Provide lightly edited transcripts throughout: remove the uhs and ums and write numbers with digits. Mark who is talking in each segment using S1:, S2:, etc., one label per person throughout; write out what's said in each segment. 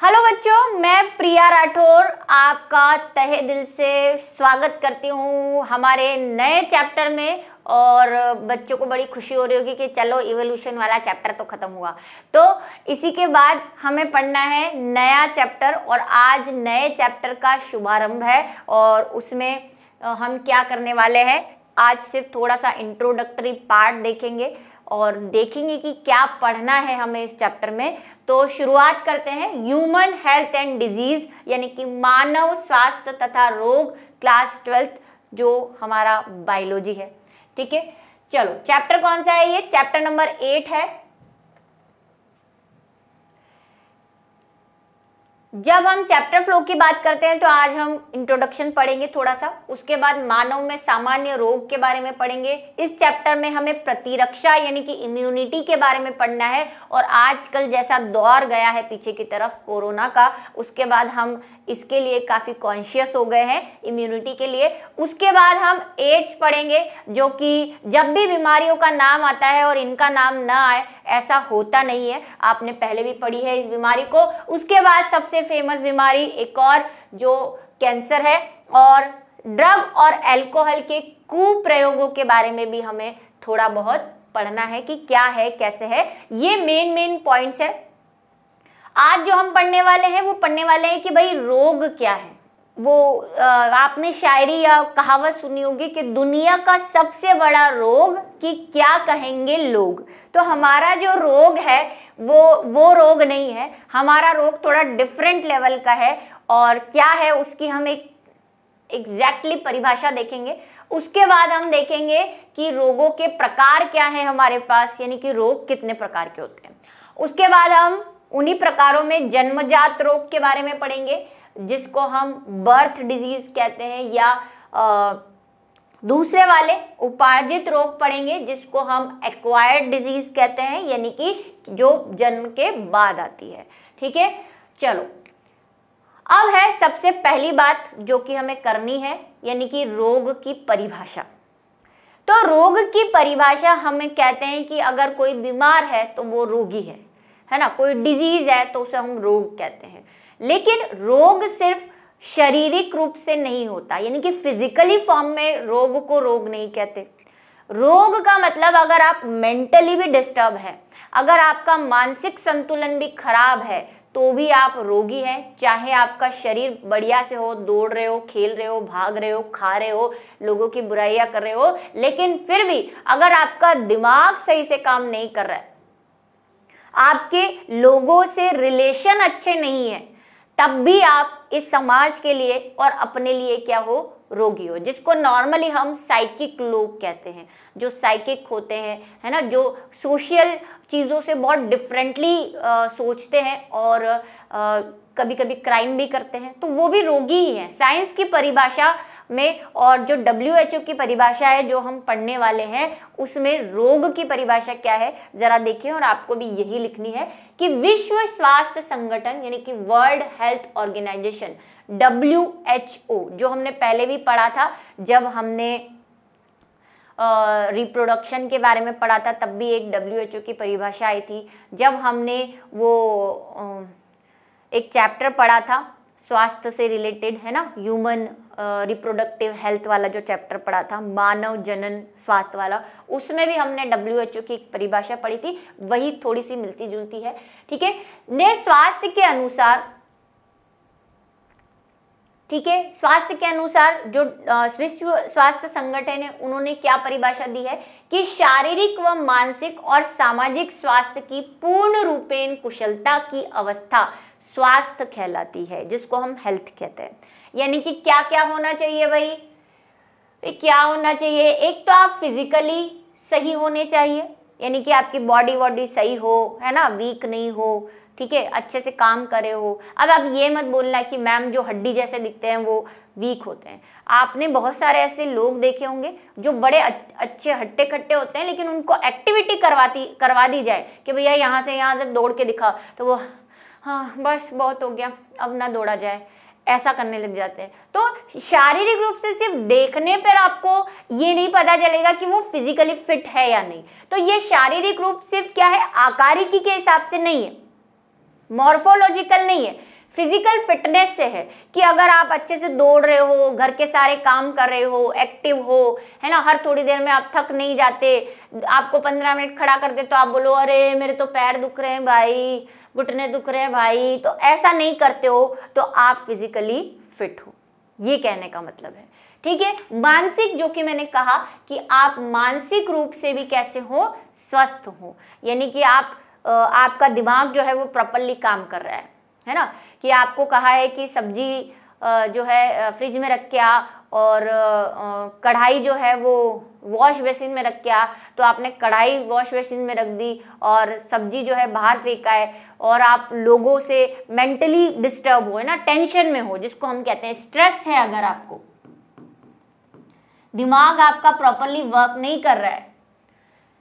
S1: Hello बच्चों, मैं प्रिया राठौर आपका तहे दिल से स्वागत करती हूँ हमारे नए चैप्टर में। और बच्चों को बड़ी खुशी हो रही होगी कि चलो इवोल्यूशन वाला चैप्टर तो खत्म हुआ, तो इसी के बाद हमें पढ़ना है नया चैप्टर। और आज नए चैप्टर का शुभारंभ है और उसमें हम क्या करने वाले हैं, आज सिर्फ थोड़ा सा इंट्रोडक्टरी पार्ट देखेंगे और देखेंगे कि क्या पढ़ना है हमें इस चैप्टर में। तो शुरुआत करते हैं ह्यूमन हेल्थ एंड डिजीज यानी कि मानव स्वास्थ्य तथा रोग, क्लास 12th जो हमारा बायोलॉजी है। ठीक है, चलो चैप्टर कौन सा है? ये चैप्टर नंबर 8 है। जब हम चैप्टर फ्लो की बात करते हैं तो आज हम इंट्रोडक्शन पढ़ेंगे थोड़ा सा, उसके बाद मानव में सामान्य रोग के बारे में पढ़ेंगे। इस चैप्टर में हमें प्रतिरक्षा यानी कि इम्यूनिटी के बारे में पढ़ना है। और आजकल जैसा दौर गया है पीछे की तरफ कोरोना का, उसके बाद हम इसके लिए काफ़ी कॉन्शियस हो गए हैं इम्यूनिटी के लिए। उसके बाद हम एड्स पढ़ेंगे, जो कि जब भी बीमारियों का नाम आता है और इनका नाम ना आए ऐसा होता नहीं है, आपने पहले भी पढ़ी है इस बीमारी को। उसके बाद सबसे फेमस बीमारी एक और जो कैंसर है, और ड्रग और अल्कोहल के कुप्रयोगों के बारे में भी हमें थोड़ा बहुत पढ़ना है कि क्या है कैसे है। ये मेन पॉइंट्स है आज जो हम पढ़ने वाले हैं। वो पढ़ने वाले हैं कि भाई रोग क्या है। वो आपने शायरी या कहावत सुनी होगी कि दुनिया का सबसे बड़ा रोग कि क्या कहेंगे लोग। तो हमारा जो रोग है वो रोग नहीं है, हमारा रोग थोड़ा डिफरेंट लेवल का है। और क्या है उसकी हम एक एग्जैक्टली परिभाषा देखेंगे। उसके बाद हम देखेंगे कि रोगों के प्रकार क्या है हमारे पास, यानी कि रोग कितने प्रकार के होते हैं। उसके बाद हम उन्हीं प्रकारों में जन्मजात रोग के बारे में पढ़ेंगे, जिसको हम बर्थ डिजीज कहते हैं, या दूसरे वाले उपार्जित रोग पढ़ेंगे जिसको हम एक्वायर्ड डिजीज कहते हैं, यानी कि जो जन्म के बाद आती है। ठीक है, चलो अब है सबसे पहली बात जो कि हमें करनी है, यानी कि रोग की परिभाषा। तो रोग की परिभाषा हमें कहते हैं कि अगर कोई बीमार है तो वो रोगी है ना। कोई डिजीज है तो उसे हम रोग कहते हैं। लेकिन रोग सिर्फ शारीरिक रूप से नहीं होता, यानी कि फिजिकली फॉर्म में रोग को रोग नहीं कहते। रोग का मतलब अगर आप मेंटली भी डिस्टर्ब हैं, अगर आपका मानसिक संतुलन भी खराब है तो भी आप रोगी हैं। चाहे आपका शरीर बढ़िया से हो, दौड़ रहे हो, खेल रहे हो, भाग रहे हो, खा रहे हो, लोगों की बुराइयां कर रहे हो, लेकिन फिर भी अगर आपका दिमाग सही से काम नहीं कर रहा है, आपके लोगों से रिलेशन अच्छे नहीं है, तब भी आप इस समाज के लिए और अपने लिए क्या हो, रोगी हो। जिसको नॉर्मली हम साइकिक लोग कहते हैं, जो साइकिक होते हैं, है ना, जो सोशल चीज़ों से बहुत डिफरेंटली सोचते हैं और कभी कभी क्राइम भी करते हैं, तो वो भी रोगी ही हैं साइंस की परिभाषा में। और जो WHO की परिभाषा है जो हम पढ़ने वाले हैं, उसमें रोग की परिभाषा क्या है जरा देखिए। और आपको भी यही लिखनी है कि विश्व स्वास्थ्य संगठन यानी कि वर्ल्ड हेल्थ ऑर्गेनाइजेशन WHO, जो हमने पहले भी पढ़ा था जब हमने रिप्रोडक्शन के बारे में पढ़ा था, तब भी एक WHO की परिभाषा आई थी। जब हमने वो एक चैप्टर पढ़ा था स्वास्थ्य से रिलेटेड, है ना, ह्यूमन रिप्रोडक्टिव हेल्थ वाला जो चैप्टर पढ़ा था, मानव जनन स्वास्थ्य वाला, उसमें भी हमने WHO की एक परिभाषा पढ़ी थी, वही थोड़ी सी मिलती जुलती है। ठीक है, ने स्वास्थ्य के अनुसार, ठीक है, स्वास्थ्य के अनुसार जो विश्व स्वास्थ्य संगठन है उन्होंने क्या परिभाषा दी है कि शारीरिक व मानसिक और सामाजिक स्वास्थ्य की पूर्ण रूपेण कुशलता की अवस्था स्वास्थ्य कहलाती है, जिसको हम हेल्थ कहते हैं। यानी कि क्या क्या होना चाहिए भाई, क्या होना चाहिए? एक तो आप फिजिकली सही होने चाहिए, यानी कि आपकी बॉडी सही हो, है ना, वीक नहीं हो, ठीक है, अच्छे से काम करे हो। अब आप ये मत बोलना कि मैम जो हड्डी जैसे दिखते हैं वो वीक होते हैं। आपने बहुत सारे ऐसे लोग देखे होंगे जो बड़े अच्छे हट्टे खट्टे होते हैं, लेकिन उनको एक्टिविटी करवा दी जाए कि भैया यहाँ से दौड़ के दिखा, तो वो हाँ बस बहुत हो गया, अब ना दौड़ा जाए, ऐसा करने लग जाते हैं। तो शारीरिक रूप से सिर्फ देखने पर आपको ये नहीं पता चलेगा कि वो फिजिकली फिट है या नहीं। तो ये शारीरिक रूप सिर्फ क्या है, आकारिकी के हिसाब से नहीं है, मॉर्फोलॉजिकल नहीं है, फिजिकल फिटनेस से है कि अगर आप अच्छे से दौड़ रहे हो, घर के सारे काम कर रहे हो, एक्टिव हो, है ना, हर थोड़ी देर में आप थक नहीं जाते, आपको 15 मिनट खड़ा कर दे तो आप बोलो अरे मेरे तो पैर दुख रहे हैं भाई, घुटने दुख रहे हैं भाई, तो ऐसा नहीं करते हो तो आप फिजिकली फिट हो, ये कहने का मतलब है। ठीक है, मानसिक, जो कि मैंने कहा कि आप मानसिक रूप से भी कैसे हो, स्वस्थ हो, यानी कि आपका दिमाग जो है वो प्रॉपर्ली काम कर रहा है ना, कि आपको कहा है कि सब्जी जो है फ्रिज में रख के आ और कढ़ाई जो है वो वॉश बेसिन में रख के आ, तो आपने कढ़ाई वॉश बेसिन में रख दी और सब्जी जो है बाहर फेंका है, और आप लोगों से मेंटली डिस्टर्ब हो, है ना, टेंशन में हो, जिसको हम कहते हैं स्ट्रेस है, अगर आपको दिमाग आपका प्रॉपर्ली वर्क नहीं कर रहा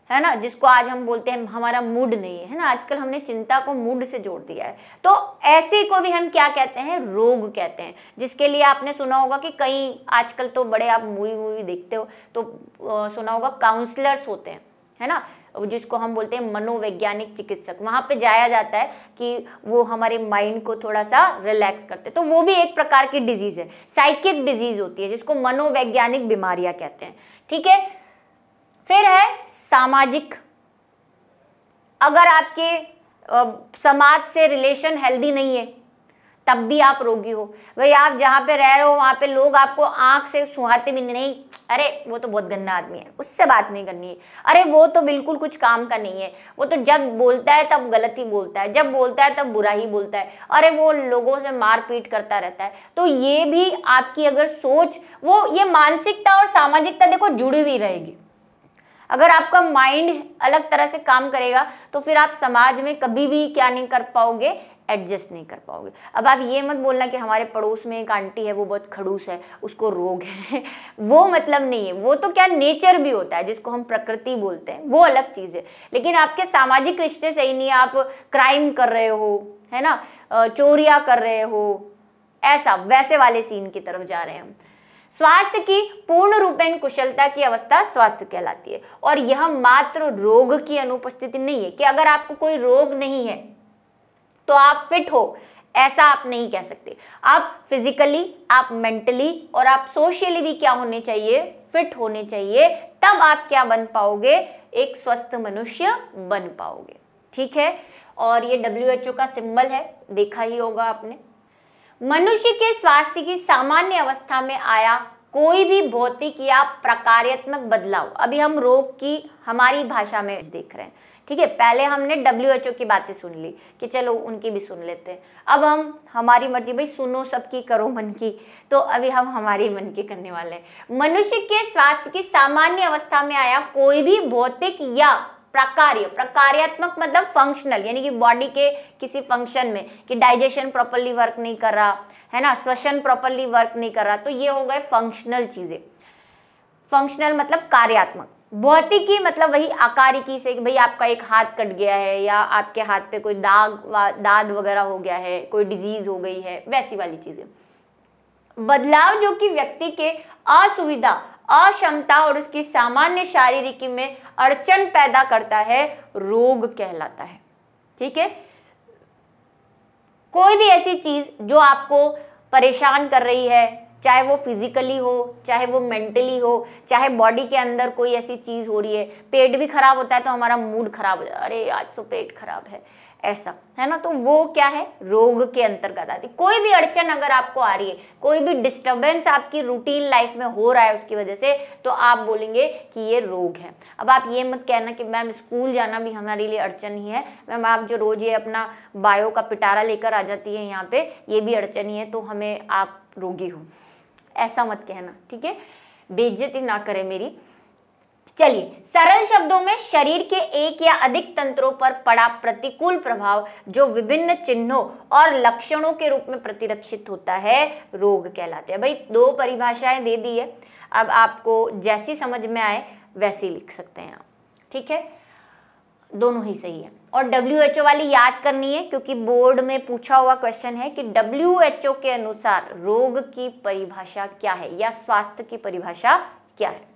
S1: है ना, जिसको आज हम बोलते हैं हमारा मूड नहीं है ना, आजकल हमने चिंता को मूड से जोड़ दिया है, तो ऐसे को भी हम क्या कहते हैं, रोग कहते हैं। जिसके लिए आपने सुना होगा कि कई आजकल तो बड़े, आप मूवी देखते हो तो सुना होगा काउंसलर्स होते हैं, है ना, जिसको हम बोलते हैं मनोवैज्ञानिक चिकित्सक, वहां पे जाया जाता है कि वो हमारे माइंड को थोड़ा सा रिलैक्स करते हैं, तो वो भी एक प्रकार की डिजीज है, साइकिक डिजीज होती है, जिसको मनोवैज्ञानिक बीमारियां कहते हैं। ठीक है, फिर है सामाजिक, अगर आपके समाज से रिलेशन हेल्दी नहीं है तब भी आप रोगी हो। भाई आप जहाँ पे रह रहे हो वहाँ पे लोग आपको आंख से सुहाते भी नहीं, अरे वो तो बहुत गंदा आदमी है, उससे बात नहीं करनी है, अरे वो तो बिल्कुल कुछ काम का नहीं है, वो तो जब बोलता है तब गलत ही बोलता है, जब बोलता है तब बुरा ही बोलता है, अरे वो लोगों से मारपीट करता रहता है। तो ये भी आपकी अगर सोच, वो ये मानसिकता और सामाजिकता देखो जुड़ी हुई रहेगी। अगर आपका माइंड अलग तरह से काम करेगा तो फिर आप समाज में कभी भी क्या नहीं कर पाओगे, एडजस्ट नहीं कर पाओगे। अब आप ये मत बोलना कि हमारे पड़ोस में एक आंटी है वो बहुत खड़ूस है, उसको रोग है वो मतलब नहीं है, वो तो क्या नेचर भी होता है, जिसको हम प्रकृति बोलते हैं, वो अलग चीज़ है। लेकिन आपके सामाजिक रिश्ते सही नहीं है, आप क्राइम कर रहे हो, है ना, चोरियां कर रहे हो, ऐसा वैसे वाले सीन की तरफ जा रहे हैं हम। स्वास्थ्य की पूर्ण रूपेण कुशलता की अवस्था स्वास्थ्य कहलाती है, और यह मात्र रोग की अनुपस्थिति नहीं है कि अगर आपको कोई रोग नहीं है तो आप फिट हो, ऐसा आप नहीं कह सकते। आप फिजिकली, आप मेंटली और आप सोशली भी क्या होने चाहिए, फिट होने चाहिए, तब आप क्या बन पाओगे, एक स्वस्थ मनुष्य बन पाओगे। ठीक है, और ये WHO का सिंबल है, देखा ही होगा आपने। मनुष्य के स्वास्थ्य की सामान्य अवस्था में आया कोई भी भौतिक या प्रकार्यात्मक बदलाव, अभी हम रोग की हमारी भाषा में देख रहे हैं। ठीक है, पहले हमने WHO की बातें सुन ली कि चलो उनकी भी सुन लेते हैं, अब हम हमारी मर्जी, भाई सुनो सबकी करो मन की, तो अभी हम हमारी मन की करने वाले हैं। मनुष्य के स्वास्थ्य की सामान्य अवस्था में आया कोई भी भौतिक या प्रकार्यात्मक मतलब फंक्शनल, यानी कि बॉडी के किसी फंक्शन में, कि डाइजेशन प्रॉपर्ली वर्क नहीं कर रहा है ना, श्वसन प्रॉपर्ली वर्क नहीं कर रहा, तो ये हो गए फंक्शनल चीजें। फंक्शनल मतलब कार्यात्मक। भौतिकी मतलब वही आकारिकी से, कि भाई आपका एक हाथ कट गया है या आपके हाथ पे कोई दाद वगैरह हो गया है, कोई डिजीज हो गई है, वैसी वाली चीजें। बदलाव जो कि व्यक्ति के असुविधा, अक्षमता और उसकी सामान्य शारीरिकी में अड़चन पैदा करता है, रोग कहलाता है। ठीक है, कोई भी ऐसी चीज जो आपको परेशान कर रही है, चाहे वो फिजिकली हो, चाहे वो मेंटली हो, चाहे बॉडी के अंदर कोई ऐसी चीज हो रही है, पेट भी खराब होता है तो हमारा मूड खराब हो जाता है, अरे आज तो पेट खराब है, ऐसा है ना, तो वो क्या है, रोग के अंतर्गत आती है। कोई भी अड़चन अगर आपको आ रही है, कोई भी डिस्टर्बेंस आपकी रूटीन लाइफ में हो रहा है उसकी वजह से, तो आप बोलेंगे कि ये रोग है। अब आप ये मत कहना कि मैम स्कूल जाना भी हमारे लिए अड़चन ही है, मैम आप जो रोज ये अपना बायो का पिटारा लेकर आ जाती है यहाँ पे, ये भी अड़चन ही है, तो हमें आप रोगी हो, ऐसा मत कहना। ठीक है, बेइज्जती ना करें मेरी। चलिए, सरल शब्दों में शरीर के एक या अधिक तंत्रों पर पड़ा प्रतिकूल प्रभाव जो विभिन्न चिन्हों और लक्षणों के रूप में प्रतिरक्षित होता है, रोग कहलाते हैं। भाई 2 परिभाषाएं दे दी है, अब आपको जैसी समझ में आए वैसी लिख सकते हैं आप। ठीक है, दोनों ही सही है। और WHO वाली याद करनी है क्योंकि बोर्ड में पूछा हुआ क्वेश्चन है कि WHO के अनुसार रोग की परिभाषा क्या है या स्वास्थ्य की परिभाषा क्या है।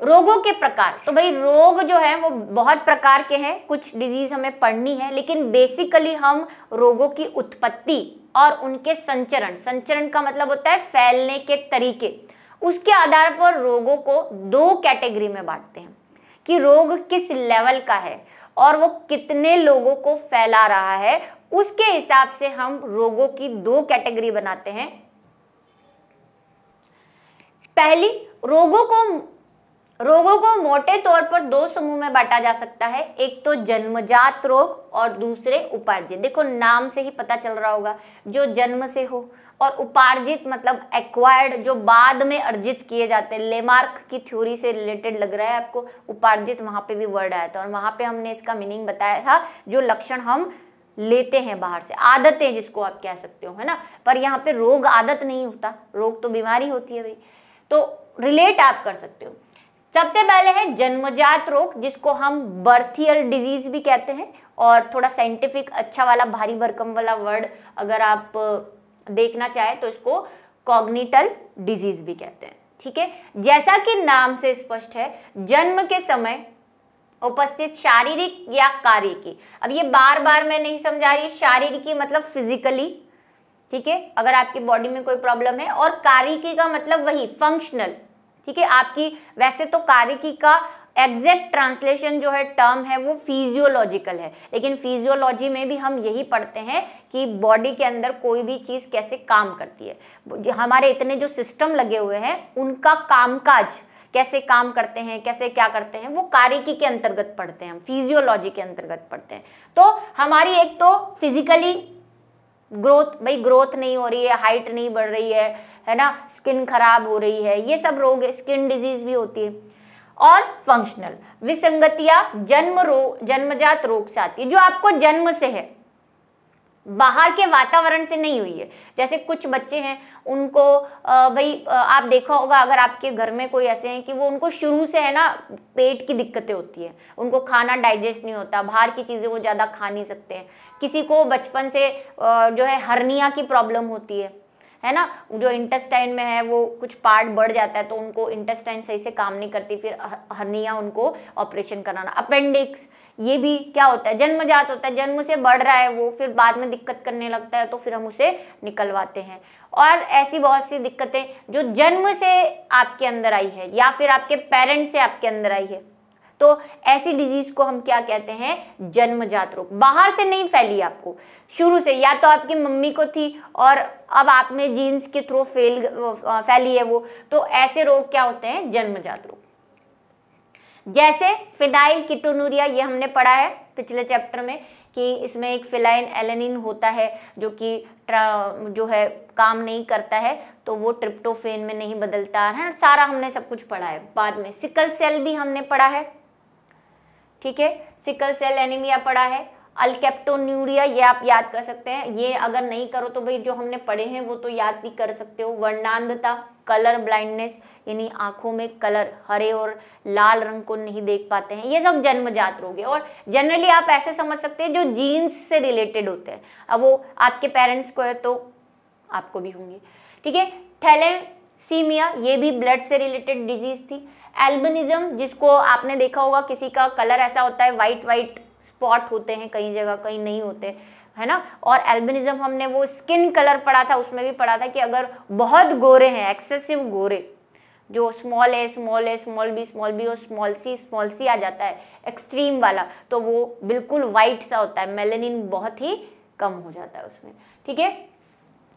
S1: रोगों के प्रकार, तो भाई रोग जो है वो बहुत प्रकार के हैं, कुछ डिजीज हमें पढ़नी है, लेकिन बेसिकली हम रोगों की उत्पत्ति और उनके संचरण, संचरण का मतलब होता है फैलने के तरीके, उसके आधार पर रोगों को दो कैटेगरी में बांटते हैं कि रोग किस लेवल का है और वो कितने लोगों को फैला रहा है, उसके हिसाब से हम रोगों की दो कैटेगरी बनाते हैं। पहली, रोगों को मोटे तौर पर दो समूह में बांटा जा सकता है, एक तो जन्मजात रोग और दूसरे उपार्जित। देखो नाम से ही पता चल रहा होगा, जो जन्म से हो, और उपार्जित मतलब एक्वायर्ड, जो बाद में अर्जित किए जाते हैं। लेमार्क की थ्योरी से रिलेटेड लग रहा है आपको, उपार्जित वहां पे भी वर्ड आया था और वहां पे हमने इसका मीनिंग बताया था, जो लक्षण हम लेते हैं बाहर से, आदतें जिसको आप कह सकते हो, है ना। पर यहाँ पे रोग आदत नहीं होता, रोग तो बीमारी होती है भाई, तो रिलेट आप कर सकते हो। सबसे पहले है जन्मजात रोग, जिसको हम बर्थियल डिजीज भी कहते हैं, और थोड़ा साइंटिफिक अच्छा वाला भारी भरकम वाला वर्ड अगर आप देखना चाहे तो इसको कॉग्निटल डिजीज भी कहते हैं, ठीक है। जैसा कि नाम से स्पष्ट है, जन्म के समय उपस्थित शारीरिक या कार्यकी, अब ये बार बार मैं नहीं समझा रही, शारीरिकी मतलब फिजिकली, ठीक है, अगर आपकी बॉडी में कोई प्रॉब्लम है, और कार्यकी का मतलब वही फंक्शनल, ठीक है। आपकी वैसे तो कार्यकी का एग्जैक्ट ट्रांसलेशन जो है टर्म है वो फिजियोलॉजिकल है, लेकिन फिजियोलॉजी में भी हम यही पढ़ते हैं कि बॉडी के अंदर कोई भी चीज कैसे काम करती है, हमारे इतने जो सिस्टम लगे हुए हैं उनका कामकाज कैसे काम करते हैं, कैसे क्या करते हैं, वो कार्यकी के अंतर्गत पढ़ते हैं, हम फिजियोलॉजी के अंतर्गत पढ़ते हैं। तो हमारी एक तो फिजिकली ग्रोथ, भाई ग्रोथ नहीं हो रही है, हाइट नहीं बढ़ रही है ना, स्किन खराब हो रही है, ये सब रोग, स्किन डिजीज भी होती है। और फंक्शनल विसंगतियां जन्मजात रोग से आती है, जो आपको जन्म से है, बाहर के वातावरण से नहीं हुई है। जैसे कुछ बच्चे हैं उनको भाई आप देखा होगा, अगर आपके घर में कोई ऐसे हैं कि वो उनको शुरू से है ना पेट की दिक्कतें होती है, उनको खाना डाइजेस्ट नहीं होता, बाहर की चीज़ें वो ज़्यादा खा नहीं सकते हैं। किसी को बचपन से जो है हर्निया की प्रॉब्लम होती है ना, जो इंटेस्टाइन में है वो कुछ पार्ट बढ़ जाता है तो उनको इंटेस्टाइन सही से काम नहीं करती, फिर हर्निया उनको ऑपरेशन कराना। अपेंडिक्स, ये भी क्या होता है, जन्मजात होता है, जन्म से बढ़ रहा है वो, फिर बाद में दिक्कत करने लगता है तो फिर हम उसे निकलवाते हैं। और ऐसी बहुत सी दिक्कतें जो जन्म से आपके अंदर आई है या फिर आपके पेरेंट्स से आपके अंदर आई है, तो ऐसी डिजीज को हम क्या कहते हैं, जन्मजात रोग। बाहर से नहीं फैली आपको, शुरू से, या तो आपकी मम्मी को थी और अब आप में जीन्स के थ्रू फैली है वो, तो ऐसे रोग क्या होते हैं, जन्मजात रोग। जैसे फिनाइल कीटोनुरिया, ये हमने पढ़ा है पिछले चैप्टर में कि इसमें एक फिनाइल एलेनिन होता है जो कि जो है काम नहीं करता है, तो वो ट्रिप्टोफेन में नहीं बदलता है, सारा हमने सब कुछ पढ़ा है। बाद में सिकल सेल भी हमने पढ़ा है, ठीक है, सिकल सेल एनीमिया पढ़ा है। अल्केप्टोन्यूरिया, ये आप याद कर सकते हैं, ये अगर नहीं करो तो भाई जो हमने पढ़े हैं वो तो याद भी कर सकते हो। वर्णांधता, कलर ब्लाइंडनेस, यानी आंखों में कलर, हरे और लाल रंग को नहीं देख पाते हैं, ये सब जन्मजात रोग है। और जनरली आप ऐसे समझ सकते हैं जो जीन्स से रिलेटेड होते हैं, अब वो आपके पेरेंट्स को है तो आपको भी होंगे, ठीक है। थैलेसीमिया, ये भी ब्लड से रिलेटेड डिजीज थी। एल्बिनिज्म, जिसको आपने देखा होगा, किसी का कलर ऐसा होता है, वाइट वाइट स्पॉट होते हैं कई जगह, कहीं नहीं होते, है ना। और एल्बिनिज्म हमने वो स्किन कलर पढ़ा था, उसमें भी पढ़ा था कि अगर बहुत गोरे हैं, एक्सेसिव गोरे, जो स्मॉल ए स्मॉल बी और स्मॉल सी आ जाता है एक्सट्रीम वाला, तो वो बिल्कुल वाइट सा होता है, मेलेनिन बहुत ही कम हो जाता है उसमें, ठीक है।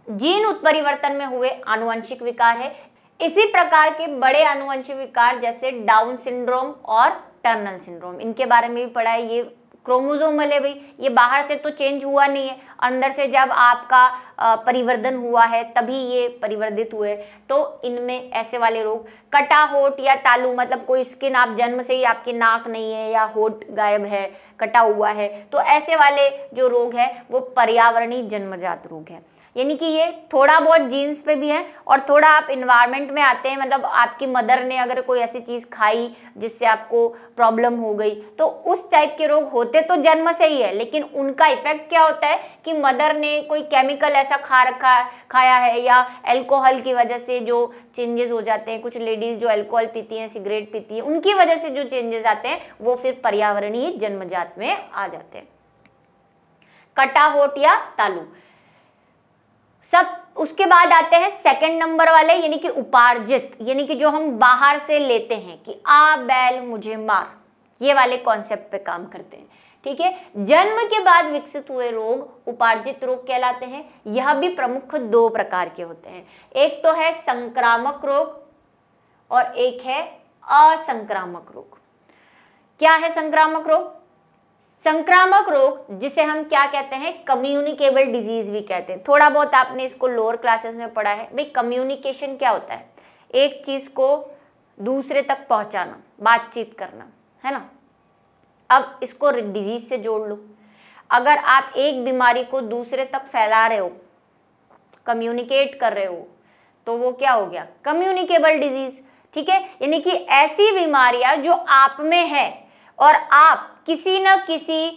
S1: जीन उत्परिवर्तन में हुए आनुवंशिक विकार है। इसी प्रकार के बड़े आनुवंशिक विकार जैसे डाउन सिंड्रोम और टर्नर सिंड्रोम, इनके बारे में भी पढ़ा है। ये क्रोमोसोमल है भाई, ये बाहर से तो चेंज हुआ नहीं है, अंदर से जब आपका परिवर्धन हुआ है तभी ये परिवर्तित हुए। तो इनमें ऐसे वाले रोग, कटा होठ या तालू, मतलब कोई स्किन, आप जन्म से ही आपकी नाक नहीं है या होठ गायब है, कटा हुआ है, तो ऐसे वाले जो रोग है वो पर्यावरणीय जन्मजात रोग है। यानी कि ये थोड़ा बहुत जीन्स पे भी है और थोड़ा आप इन्वायरमेंट में आते हैं, मतलब आपकी मदर ने अगर कोई ऐसी चीज़ खाई जिससे आपको प्रॉब्लम हो गई, तो उस टाइप के रोग होते तो जन्म से ही है, लेकिन उनका इफेक्ट क्या होता है कि मदर ने कोई केमिकल ऐसा खाया है या अल्कोहल की वजह से जो चेंजेस हो जाते हैं, कुछ लेडीज जो अल्कोहल पीती हैं, सिगरेट पीती हैं, उनकी वजह से जो चेंजेस आते हैं वो फिर पर्यावरणीय जन्मजात में आ जाते हैं। कटा होठ या तालु सब। उसके बाद आते हैं सेकंड नंबर वाले, यानी कि उपार्जित, यानी कि जो हम बाहर से लेते हैं कि आ बैल मुझे मार, ये वाले कॉन्सेप्ट पे काम करते हैं। ठीक है, जन्म के बाद विकसित हुए रोग उपार्जित रोग कहलाते हैं। यह भी प्रमुख 2 प्रकार के होते हैं, एक तो है संक्रामक रोग और एक है असंक्रामक रोग। क्या है संक्रामक रोग? संक्रामक रोग जिसे हम क्या कहते हैं, कम्युनिकेबल डिजीज भी कहते हैं। थोड़ा बहुत आपने इसको लोअर क्लासेस में पढ़ा है। भाई कम्युनिकेशन क्या होता है? एक चीज को दूसरे तक पहुंचाना, बातचीत करना, है ना। अब इसको डिजीज से जोड़ लो। अगर आप एक बीमारी को दूसरे तक फैला रहे हो, कम्युनिकेट कर रहे हो, तो वो क्या हो गया? Communicable disease. ठीक है, यानी कि ऐसी बीमारियां जो आप में है और आप किसी न किसी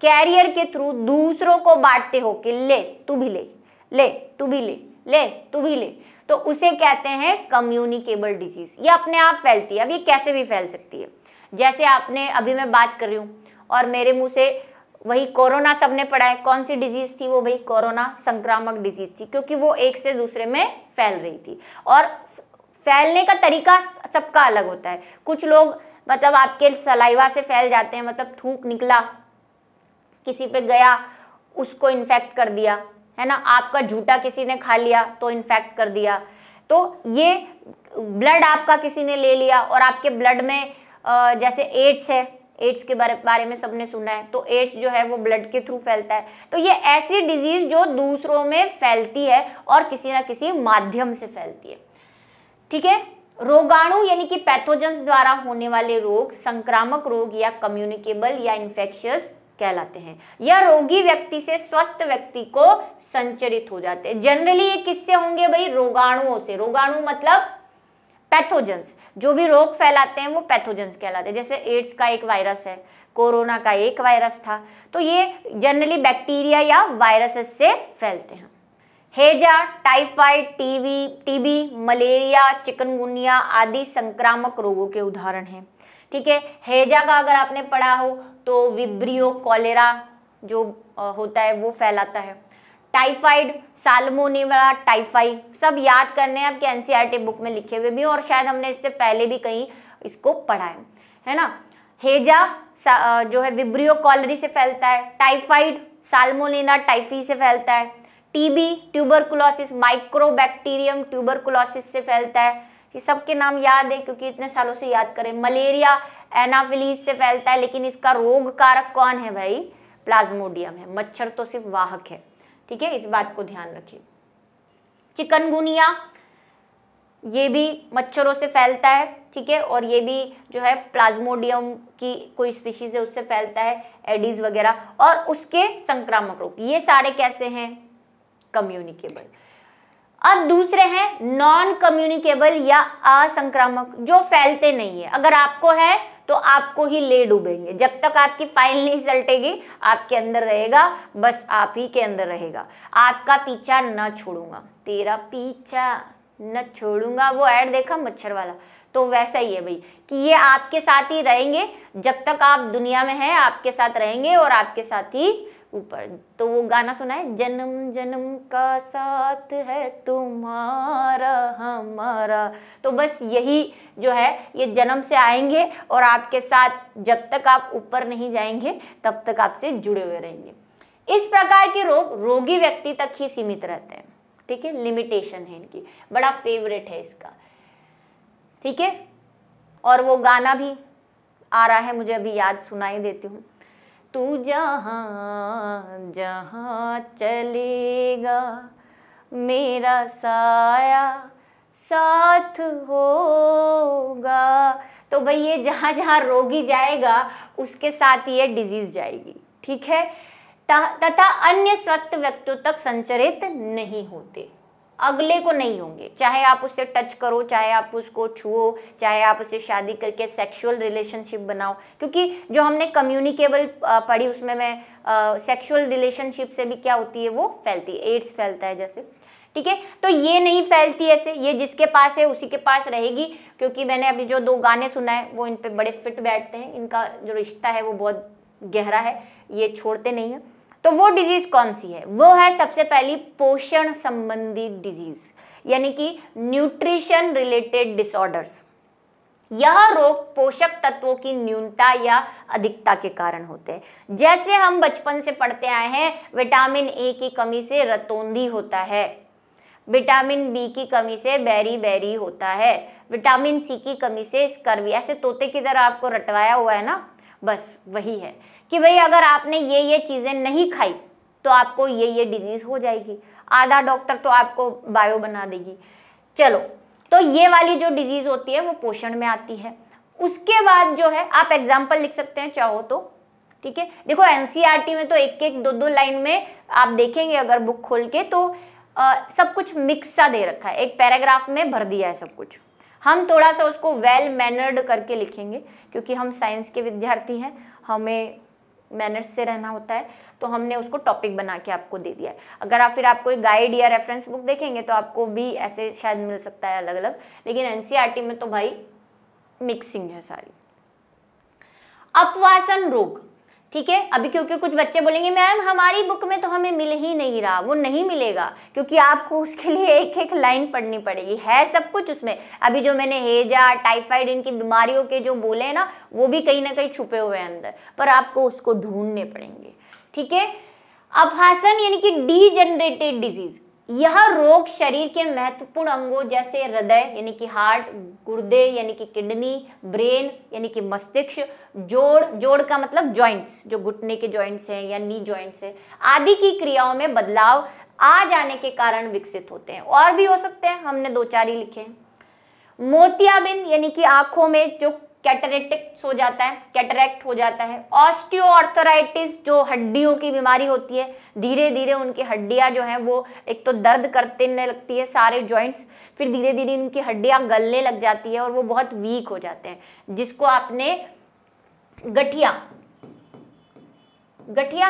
S1: कैरियर के थ्रू दूसरों को बांटते हो कि ले तू भी ले, ले तू भी ले, ले तू भी ले, तो उसे कहते हैं कम्युनिकेबल डिजीज। ये अपने आप फैलती है। अब ये कैसे भी फैल सकती है, जैसे आपने अभी मैं बात कर रही हूँ और मेरे मुंह से वही कोरोना सबने पढ़ा है, कौन सी डिजीज थी वो? भाई कोरोना संक्रामक डिजीज थी, क्योंकि वो एक से दूसरे में फैल रही थी और फैलने का तरीका सबका अलग होता है। कुछ लोग मतलब आपके सलाइवा से फैल जाते हैं, मतलब थूक निकला, किसी पे गया, उसको इन्फेक्ट कर दिया, है ना। आपका झूठा किसी ने खा लिया तो इन्फेक्ट कर दिया। तो ये ब्लड आपका किसी ने ले लिया और आपके ब्लड में जैसे एड्स है, एड्स के बारे में सबने सुना है, तो एड्स जो है वो ब्लड के थ्रू फैलता है। तो ये ऐसी डिजीज जो दूसरों में फैलती है और किसी ना किसी माध्यम से फैलती है। ठीक है, रोगाणु यानी कि पैथोजेंस द्वारा होने वाले रोग संक्रामक रोग या कम्युनिकेबल या इन्फेक्शियस कहलाते हैं। यह रोगी व्यक्ति से स्वस्थ व्यक्ति को संचरित हो जाते हैं। जनरली ये किससे होंगे भाई? रोगाणुओं से। रोगाणु मतलब पैथोजेंस, जो भी रोग फैलाते हैं वो पैथोजेंस कहलाते हैं। जैसे एड्स का एक वायरस है, कोरोना का एक वायरस था, तो ये जनरली बैक्टीरिया या वायरसेस से फैलते हैं। हैजा, टाइफाइड, टीबी, मलेरिया, चिकनगुनिया आदि संक्रामक रोगों के उदाहरण हैं। ठीक है, हैजा का अगर आपने पढ़ा हो तो विब्रियो कॉलेरा जो होता है वो फैलाता है। टाइफाइड, साल्मोनेला टाइफाई, सब याद करने हैं आपके एनसीईआरटी बुक में लिखे हुए भी, और शायद हमने इससे पहले भी कहीं इसको पढ़ा है ना। हैजा जो है विब्रियो कॉलेरी से फैलता है। टाइफाइड साल्मोनेला टाइफी से फैलता है। टीबी ट्यूबरकुलोसिस माइक्रोबैक्टीरियम ट्यूबरकुलोसिस से फैलता है। ये सबके नाम याद है क्योंकि इतने सालों से याद करें। मलेरिया एनाफिलीज से फैलता है, लेकिन इसका रोग कारक कौन है भाई? प्लाज्मोडियम है। मच्छर तो सिर्फ वाहक है। ठीक है, इस बात को ध्यान रखिए। चिकनगुनिया ये भी मच्छरों से फैलता है। ठीक है, और ये भी जो है प्लाज्मोडियम की कोई स्पीशीज है उससे फैलता है, एडीज वगैरह। और उसके संक्रामक रोग ये सारे कैसे हैं? कम्युनिकेबल। अब दूसरे हैं नॉन कम्युनिकेबल या असंक्रामक, जो फैलते नहीं है। अगर आपको है तो आपको ही ले डूबेंगे। जब तक आपकी फाइल नहीं सलटेगी आपके अंदर रहेगा, बस आप ही के अंदर रहेगा। आपका पीछा न छोड़ूंगा, तेरा पीछा न छोड़ूंगा, वो ऐड देखा मच्छर वाला, तो वैसा ही है भाई कि ये आपके साथ ही रहेंगे जब तक आप दुनिया में हैं, आपके साथ रहेंगे और आपके साथ ही ऊपर। तो वो गाना सुना है, जन्म जन्म का साथ है तुम्हारा हमारा। तो बस यही जो है ये जन्म से आएंगे और आपके साथ जब तक आप ऊपर नहीं जाएंगे तब तक आपसे जुड़े हुए रहेंगे। इस प्रकार के रोग रोगी व्यक्ति तक ही सीमित रहते हैं। ठीक है, लिमिटेशन है इनकी, बड़ा फेवरेट है इसका। ठीक है, और वो गाना भी आ रहा है, मुझे अभी याद सुनाई देती हूँ। तू जहाँ जहाँ चलेगा मेरा साया साथ होगा। तो भाई ये जहाँ जहाँ रोगी जाएगा उसके साथ ही ये डिजीज जाएगी। ठीक है, तथा अन्य स्वस्थ व्यक्तियों तक संचरित नहीं होते। अगले को नहीं होंगे, चाहे आप उससे टच करो, चाहे आप उसको छुओ, चाहे आप उससे शादी करके सेक्सुअल रिलेशनशिप बनाओ, क्योंकि जो हमने कम्युनिकेबल पढ़ी उसमें मैं सेक्सुअल रिलेशनशिप से भी क्या होती है, वो फैलती है, एड्स फैलता है जैसे, ठीक है। तो ये नहीं फैलती ऐसे, ये जिसके पास है उसी के पास रहेगी, क्योंकि मैंने अभी जो 2 गाने सुना है वो इन पे बड़े फिट बैठते हैं, इनका जो रिश्ता है वो बहुत गहरा है, ये छोड़ते नहीं है। तो वो डिजीज कौन सी है, वो है सबसे पहली पोषण संबंधी डिजीज, यानी कि न्यूट्रिशन रिलेटेड डिसऑर्डर्स। यह रोग पोषक तत्वों की न्यूनता या अधिकता के कारण होते हैं। जैसे हम बचपन से पढ़ते आए हैं, विटामिन ए की कमी से रतौंधी होता है, विटामिन बी की कमी से बेरी बेरी होता है, विटामिन सी की कमी से स्कर्वी, ऐसे तोते की तरह आपको रटवाया हुआ है ना, बस वही है कि भाई अगर आपने ये चीजें नहीं खाई तो आपको ये डिजीज हो जाएगी। आधा डॉक्टर तो आपको बायो बना देगी। चलो, तो ये वाली जो डिजीज होती है वो पोषण में आती है। उसके बाद जो है, आप एग्जाम्पल लिख सकते हैं चाहो तो, ठीक है। देखो एनसीईआरटी में तो 1-1, 2-2 लाइन में आप देखेंगे अगर बुक खोल के, तो सब कुछ मिक्स सा दे रखा है, एक पैराग्राफ में भर दिया है सब कुछ। हम थोड़ा सा उसको वेल मैनर्ड करके लिखेंगे, क्योंकि हम साइंस के विद्यार्थी हैं, हमें मैनर्स से रहना होता है, तो हमने उसको टॉपिक बना के आपको दे दिया है। अगर आप फिर कोई गाइड या रेफरेंस बुक देखेंगे तो आपको भी ऐसे शायद मिल सकता है अलग अलग, लेकिन एनसीईआरटी में तो भाई मिक्सिंग है सारी। अपवासन रोग, ठीक है। अभी क्योंकि कुछ बच्चे बोलेंगे मैम हमारी बुक में तो हमें मिल ही नहीं रहा, वो नहीं मिलेगा, क्योंकि आपको उसके लिए 1-1 लाइन पढ़नी पड़ेगी, है सब कुछ उसमें। अभी जो मैंने हेजा, टाइफाइड, इनकी बीमारियों के जो बोले हैं ना, वो भी कहीं ना कहीं छुपे हुए हैं अंदर, पर आपको उसको ढूंढने पड़ेंगे, ठीक है। अपहासन यानी कि डीजनरेटेड डिजीज, यह रोग शरीर के महत्वपूर्ण अंगों जैसे हृदय यानी कि हार्ट, गुर्दे यानी कि किडनी, ब्रेन यानी कि मस्तिष्क, जोड़ का मतलब जॉइंट्स, जो घुटने के जॉइंट्स हैं या नी जॉइंट्स हैं, आदि की क्रियाओं में बदलाव आ जाने के कारण विकसित होते हैं। और भी हो सकते हैं, हमने 2-4 ही लिखे हैं। मोतियाबिंद यानी कि आंखों में जो कैटरेक्ट हो जाता है, कैटरेक्ट हो जाता है। ऑस्टियोआर्थराइटिस जो हड्डियों की बीमारी होती है, धीरे धीरे उनकी हड्डियां जो हैं वो एक तो दर्द करने लगती है सारे जॉइंट्स, फिर धीरे धीरे उनकी हड्डियां गलने लग जाती है और वो बहुत वीक हो जाते हैं, जिसको आपने गठिया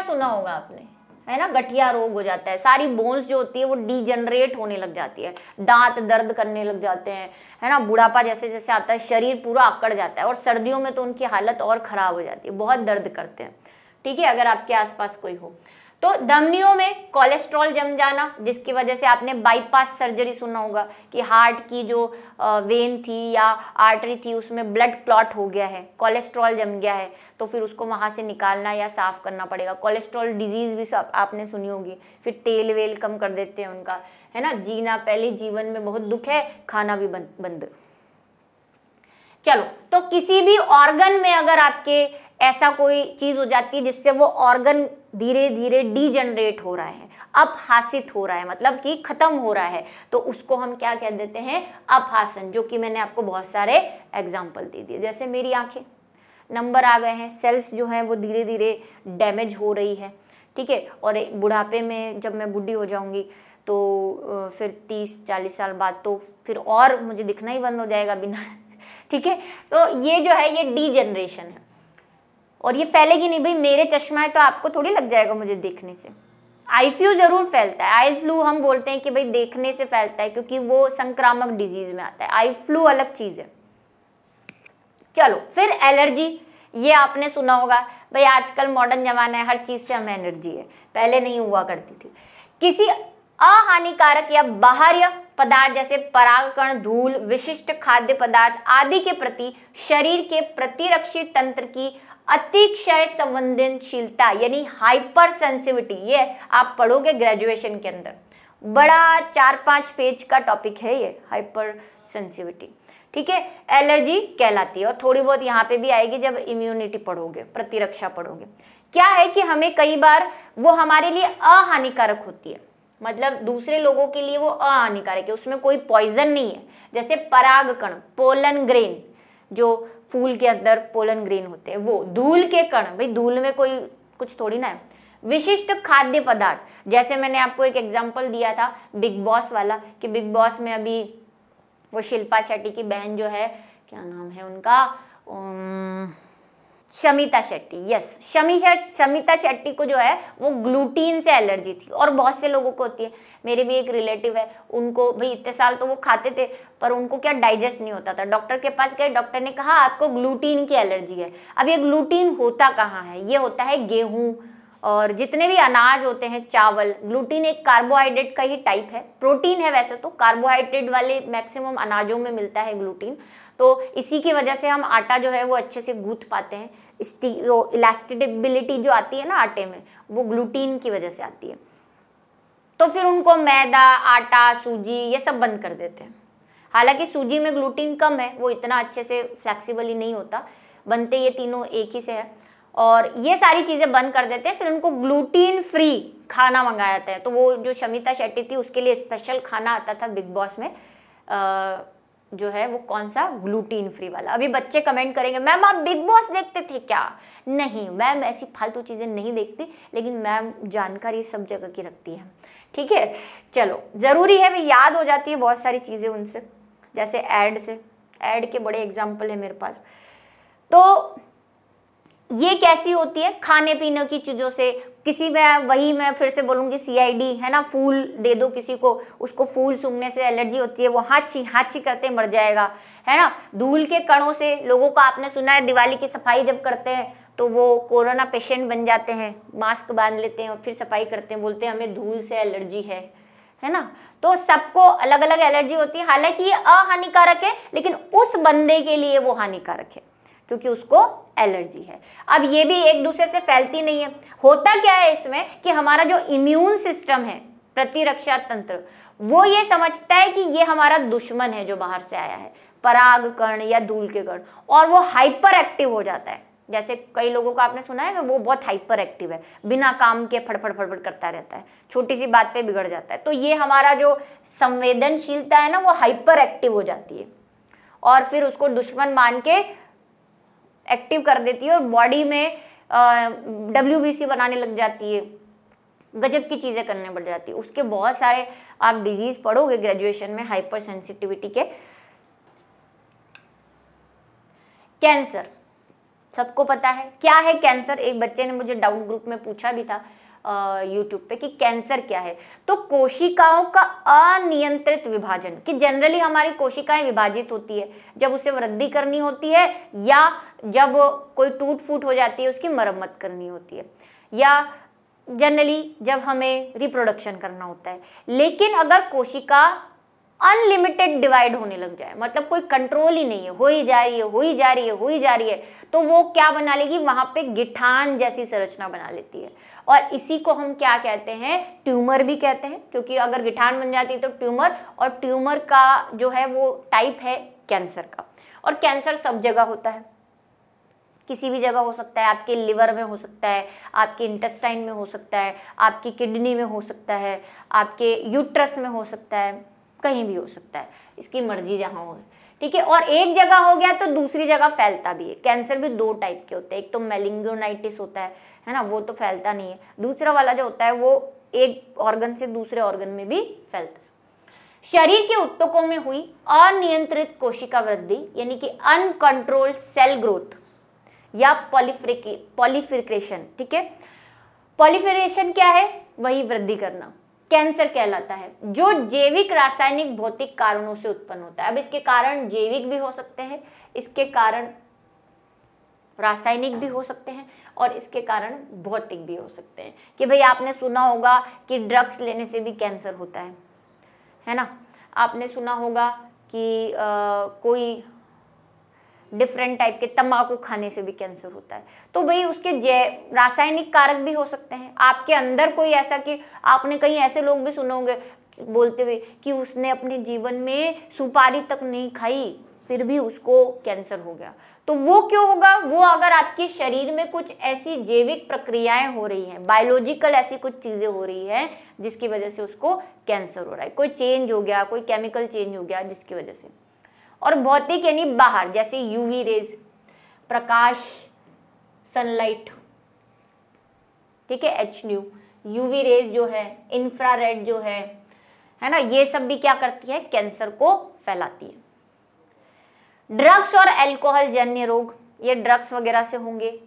S1: सुना होगा आपने, है ना, गठिया रोग हो जाता है। सारी बोन्स जो होती है वो डीजनरेट होने लग जाती है, दांत दर्द करने लग जाते हैं, है ना, बुढ़ापा जैसे जैसे आता है शरीर पूरा अकड़ जाता है, और सर्दियों में तो उनकी हालत और खराब हो जाती है, बहुत दर्द करते हैं, ठीक है, अगर आपके आसपास कोई हो। तो धमनियों में कोलेस्ट्रॉल जम जाना, जिसकी वजह से आपने बाईपास सर्जरी सुना होगा कि हार्ट की जो वेन थी या आर्टरी थी उसमें ब्लड क्लॉट हो गया है, कोलेस्ट्रॉल जम गया है, तो फिर उसको वहाँ से निकालना या साफ करना पड़ेगा। कोलेस्ट्रॉल डिजीज भी सब आपने सुनी होगी। फिर तेल वेल कम कर देते हैं उनका, है ना, जीना पहले जीवन में बहुत दुख है, खाना भी बंद। चलो, तो किसी भी ऑर्गन में अगर आपके ऐसा कोई चीज हो जाती है जिससे वो ऑर्गन धीरे धीरे डीजनरेट हो रहा है, अपहासित हो रहा है, मतलब कि खत्म हो रहा है, तो उसको हम क्या कह देते हैं, अपहासन, जो कि मैंने आपको बहुत सारे एग्जाम्पल दे दिए। जैसे मेरी आंखें, नंबर आ गए हैं, सेल्स जो हैं वो धीरे धीरे डैमेज हो रही है, ठीक है, और बुढ़ापे में जब मैं बूढ़ी हो जाऊंगी तो फिर 30-40 साल बाद तो फिर और मुझे दिखना ही बंद हो जाएगा बिना ठीक है। तो ये जो है ये डीजनरेशन है, और ये फैलेगी नहीं भाई, मेरे चश्मा है तो आपको थोड़ी लग जाएगा मुझे देखने से। आई फ्लू जरूर फैलता है, आई फ्लू हम बोलते हैं कि भाई देखने से फैलता है क्योंकि वो संक्रामक डिजीज में आता है, आई फ्लू अलग चीज है। चलो, फिर एलर्जी, ये आपने सुना होगा भाई, आजकल मॉडर्न जमाना है, हर चीज से हमें एलर्जी है, पहले नहीं हुआ करती थी। किसी अहानिकारक या बाह्य पदार्थ जैसे परागकण, धूल, विशिष्ट खाद्य पदार्थ आदि के प्रति शरीर के प्रतिरक्षी तंत्र की अतिशय संवेदनशीलता यानी हाइपर सेंसिटिविटी, ये आप पढ़ोगे ग्रेजुएशन के अंदर, बड़ा 4-5 पेज का टॉपिक है ये, हाइपर सेंसिटिविटी, ठीक है, एलर्जी कहलाती है। और थोड़ी बहुत यहाँ पे भी आएगी जब इम्यूनिटी पढ़ोगे, प्रतिरक्षा पढ़ोगे। क्या है कि हमें कई बार वो हमारे लिए अहानिकारक होती है, मतलब दूसरे लोगों के लिए वो अहानिकारक है, उसमें कोई पॉइजन नहीं है। जैसे परागकण, पोलन ग्रेन, जो फूल के अंदर पोलन ग्रेन होते हैं, वो धूल के कण, भाई धूल में कोई कुछ थोड़ी ना है, विशिष्ट खाद्य पदार्थ, जैसे मैंने आपको एक एग्जांपल दिया था बिग बॉस वाला, कि बिग बॉस में अभी वो शिल्पा शेट्टी की बहन जो है, क्या नाम है उनका, शमिता शेट्टी, यस, शमिता शेट्टी को जो है वो ग्लूटीन से एलर्जी थी, और बहुत से लोगों को होती है। मेरे भी एक रिलेटिव है, उनको भाई इतने साल तो वो खाते थे पर उनको क्या डाइजेस्ट नहीं होता था। डॉक्टर के पास गए, डॉक्टर ने कहा आपको ग्लूटीन की एलर्जी है। अब ये ग्लूटीन होता कहाँ है, ये होता है गेहूं और जितने भी अनाज होते हैं, चावल। ग्लूटीन एक कार्बोहाइड्रेट का ही टाइप है, प्रोटीन है वैसे तो, कार्बोहाइड्रेट वाले मैक्सिमम अनाजों में मिलता है ग्लूटीन। तो इसी की वजह से हम आटा जो है वो अच्छे से गूंथ पाते हैं। इलास्टिबिलिटी जो आती है ना आटे में, वो ग्लूटीन की वजह से आती है। तो फिर उनको मैदा, आटा, सूजी ये सब बंद कर देते हैं। हालांकि सूजी में ग्लूटीन कम है, वो इतना अच्छे से फ्लेक्सिबली नहीं होता, बनते ये तीनों एक ही से है, और ये सारी चीज़ें बंद कर देते हैं। फिर उनको ग्लूटीन फ्री खाना मंगाया जाता है। तो वो जो शमिता शेट्टी थी उसके लिए स्पेशल खाना आता था बिग बॉस में, जो है वो कौन सा, ग्लूटीन फ्री वाला। अभी बच्चे कमेंट करेंगे मैम आप बिग बॉस देखते थे क्या? नहीं मैम, ऐसी फालतू चीज़ें नहीं देखती, लेकिन मैम जानकारी सब जगह की रखती है, ठीक है। चलो, ज़रूरी है भी, याद हो जाती है बहुत सारी चीज़ें उनसे, जैसे ऐड से, ऐड के बड़े एग्जाम्पल है मेरे पास। तो ये कैसी होती है, खाने पीने की चीज़ों से। किसी में, वही मैं फिर से बोलूँगी, CID है ना, फूल दे दो किसी को, उसको फूल सूंघने से एलर्जी होती है, वो हांची करते मर जाएगा, है ना। धूल के कणों से लोगों को, आपने सुना है दिवाली की सफाई जब करते हैं तो वो कोरोना पेशेंट बन जाते हैं, मास्क बांध लेते हैं और फिर सफाई करते हैं, बोलते हैं हमें धूल से एलर्जी है ना। तो सबको अलग अलग एलर्जी होती है। हालांकि ये अहानिकारक है, लेकिन उस बंदे के लिए वो हानिकारक है क्योंकि उसको एलर्जी है। अब ये भी एक दूसरे से फैलती नहीं है। होता क्या है इसमें कि हमारा जो इम्यून सिस्टम है, प्रतिरक्षा तंत्र, वो ये समझता है कि ये हमारा दुश्मन है जो बाहर से आया है, पराग कण या धूल के कण, और वो हाइपर एक्टिव हो जाता है। जैसे कई लोगों को आपने सुना है कि वो बहुत हाइपर एक्टिव है, बिना काम के फड़फड़ फड़फड़ करता रहता है, छोटी सी बात पे बिगड़ जाता है। तो ये हमारा जो संवेदनशीलता है ना, वो हाइपर एक्टिव हो जाती है और फिर उसको दुश्मन मान के एक्टिव कर देती है और बॉडी में WBC बनाने लग जाती है, गजब की चीज़ें करने बढ़ जाती है। उसके बहुत सारे आप डिजीज पढ़ोगे ग्रेजुएशन में, हाइपर सेंसिटिविटी के। कैंसर सबको पता है क्या है कैंसर। एक बच्चे ने मुझे डाउट ग्रुप में पूछा भी था यूट्यूब पे कि कैंसर क्या है। तो कोशिकाओं का अनियंत्रित विभाजन, कि जनरली हमारी कोशिकाएं विभाजित होती है जब उसे वृद्धि करनी होती है, या जब कोई टूट फूट हो जाती है उसकी मरम्मत करनी होती है, या जनरली जब हमें रिप्रोडक्शन करना होता है। लेकिन अगर कोशिका अनलिमिटेड डिवाइड होने लग जाए, मतलब कोई कंट्रोल ही नहीं है, हो ही जा रही है, हो ही जा रही है, हो ही जा रही है, तो वो क्या बना लेगी, वहां पे गिठान जैसी संरचना बना लेती है। और इसी को हम क्या कहते हैं, ट्यूमर भी कहते हैं, क्योंकि अगर गिठान बन जाती है तो ट्यूमर, और ट्यूमर का जो है वो टाइप है कैंसर का। और कैंसर सब जगह होता है, किसी भी जगह हो सकता है, आपके लिवर में हो सकता है, आपके इंटेस्टाइन में हो सकता है, आपकी किडनी में हो सकता है, आपके यूट्रस में हो सकता है, कहीं भी हो सकता है, इसकी मर्जी जहाँ हो, ठीक है। और एक जगह हो गया तो दूसरी जगह फैलता भी है। कैंसर भी दो टाइप के होते हैं, एक तो मेलिंगोनाइटिस होता है ना, वो तो फैलता नहीं है। दूसरा वाला जो होता है वो एक ऑर्गन से दूसरे ऑर्गन में भी फैलता है। शरीर के ऊतकों में हुई अनियंत्रित कोशिका वृद्धि, यानी कि अनकंट्रोल्ड सेल ग्रोथ या पॉलीफिकेशन, ठीक है। पॉलीफिकेशन क्या है, वही वृद्धि करना, कैंसर कहलाता है, जो जैविक, रासायनिक, भौतिक कारणों से उत्पन्न होता है। अब इसके कारण जैविक भी हो सकते हैं, इसके कारण रासायनिक भी हो सकते हैं, और इसके कारण भौतिक भी हो सकते हैं। कि भाई आपने सुना होगा कि ड्रग्स लेने से भी कैंसर होता है ना। आपने सुना होगा कि कोई डिफरेंट टाइप के तंबाकू खाने से भी कैंसर होता है। तो भाई उसके रासायनिक कारक भी हो सकते हैं। आपके अंदर कोई ऐसा, कि आपने कहीं ऐसे लोग भी सुने होंगे बोलते हुए कि उसने अपने जीवन में सुपारी तक नहीं खाई फिर भी उसको कैंसर हो गया। तो वो क्यों होगा, वो अगर आपके शरीर में कुछ ऐसी जैविक प्रक्रियाएं हो रही हैं, बायोलॉजिकल ऐसी कुछ चीजें हो रही हैं जिसकी वजह से उसको कैंसर हो रहा है, कोई चेंज हो गया, कोई केमिकल चेंज हो गया जिसकी वजह से। और भौतिक यानी बाहर, जैसे यूवी रेज, प्रकाश, सनलाइट, ठीक है, एच न्यू, यूवी रेज जो है, इंफ्रारेड जो है ना, ये सब भी क्या करती है, कैंसर को फैलाती है। ड्रग्स और अल्कोहल जन्य रोग, ये ड्रग्स वगैरह से होंगे,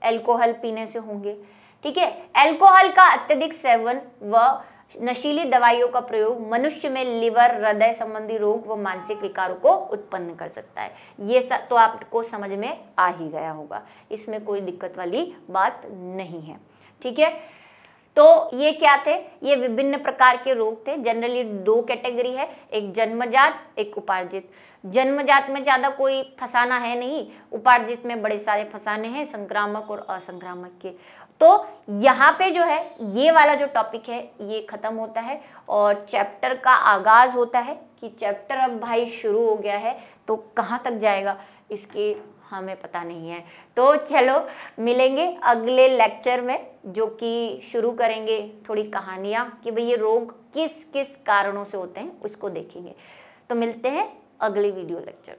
S1: अल्कोहल पीने से होंगे, ठीक है। अल्कोहल का अत्यधिक सेवन व नशीली दवाइयों का प्रयोग मनुष्य में लिवर, हृदय संबंधी रोग व मानसिक विकारों को उत्पन्न कर सकता है। ये सब तो आपको समझ में आ ही गया होगा, इसमें कोई दिक्कत वाली बात नहीं है, ठीक है। तो ये क्या थे, ये विभिन्न प्रकार के रोग थे। जनरली 2 कैटेगरी है, एक जन्मजात, एक उपार्जित। जन्मजात में ज्यादा कोई फसाना है नहीं, उपार्जित में बड़े सारे फसाने हैं, संक्रामक और असंक्रामक के। तो यहाँ पे जो है ये वाला जो टॉपिक है ये खत्म होता है और चैप्टर का आगाज होता है कि चैप्टर अब भाई शुरू हो गया है, तो कहाँ तक जाएगा इसके हमें पता नहीं है। तो चलो मिलेंगे अगले लेक्चर में, जो कि शुरू करेंगे थोड़ी कहानियाँ कि भाई ये रोग किस किस कारणों से होते हैं, उसको देखेंगे। तो मिलते हैं अगले वीडियो लेक्चर।